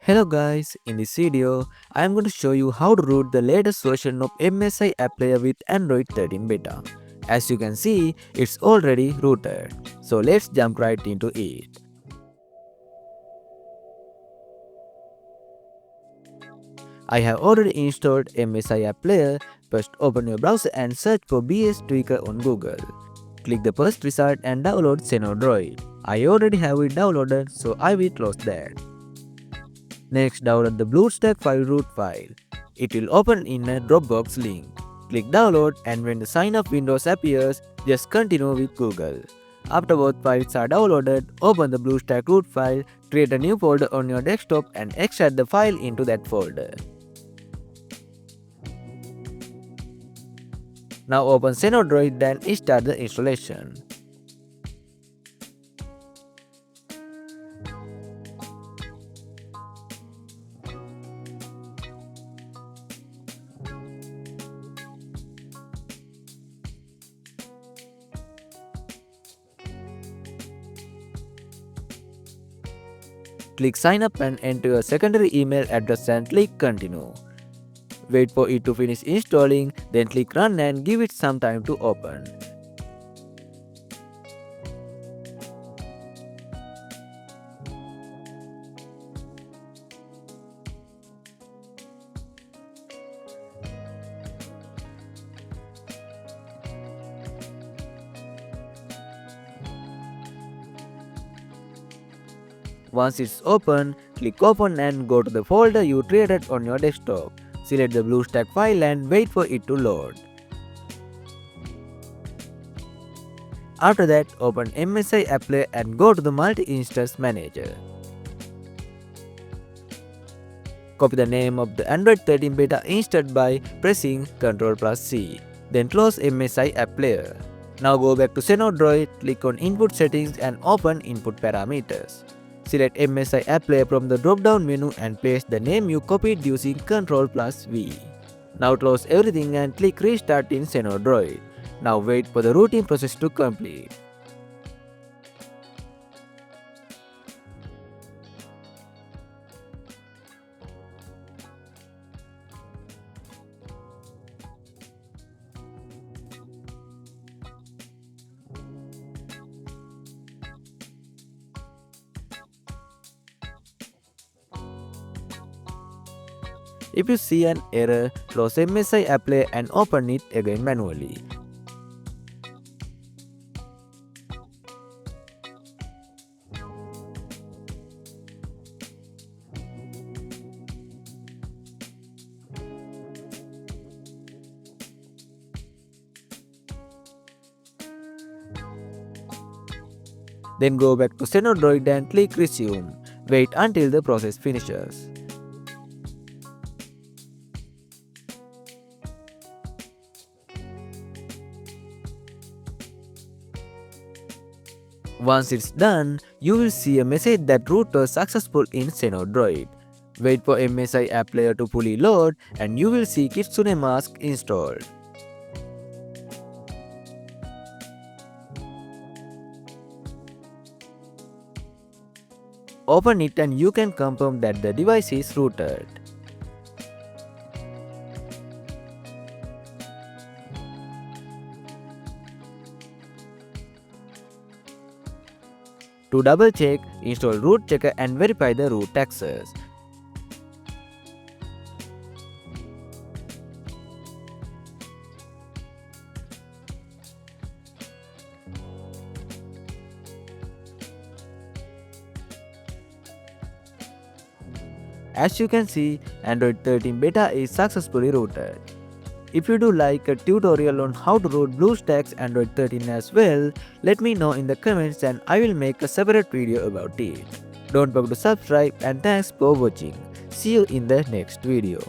Hello guys, in this video, I am going to show you how to root the latest version of MSI App Player with Android 13 beta. As you can see, it's already rooted. So let's jump right into it. I have already installed MSI App Player. First open your browser and search for BS Tweaker on Google. Click the first result and download ZennoDroid. I already have it downloaded, so I will close that. Next, download the BlueStacks file root file. It will open in a Dropbox link. Click download, and when the sign up windows appears, just continue with Google. After both files are downloaded, open the BlueStacks root file, create a new folder on your desktop and extract the file into that folder. Now open ZennoDroid and start the installation. Click sign up and enter your secondary email address and click continue. Wait for it to finish installing, then click run and give it some time to open. Once it's open, click open and go to the folder you created on your desktop. Select the BlueStacks file and wait for it to load. After that, open MSI App Player and go to the Multi-Instance Manager. Copy the name of the Android 13 beta installed by pressing Ctrl+C. Then close MSI App Player. Now go back to ZennoDroid, click on Input Settings and open Input Parameters. Select MSI App Player from the drop-down menu and paste the name you copied using Ctrl+V. Now close everything and click Restart in ZennoDroid. Now wait for the rooting process to complete. If you see an error, close MSI App Player and open it again manually. Then go back to ZennoDroid and click Resume. Wait until the process finishes. Once it's done, you will see a message that root was successful in ZennoDroid. Wait for MSI App Player to fully load and you will see Kitsune Mask installed. Open it and you can confirm that the device is rooted. To double check, install root checker and verify the root access. As you can see, Android 13 beta is successfully rooted. If you do like a tutorial on how to root BlueStacks Android 13 as well, let me know in the comments and I will make a separate video about it. Don't forget to subscribe and thanks for watching. See you in the next video.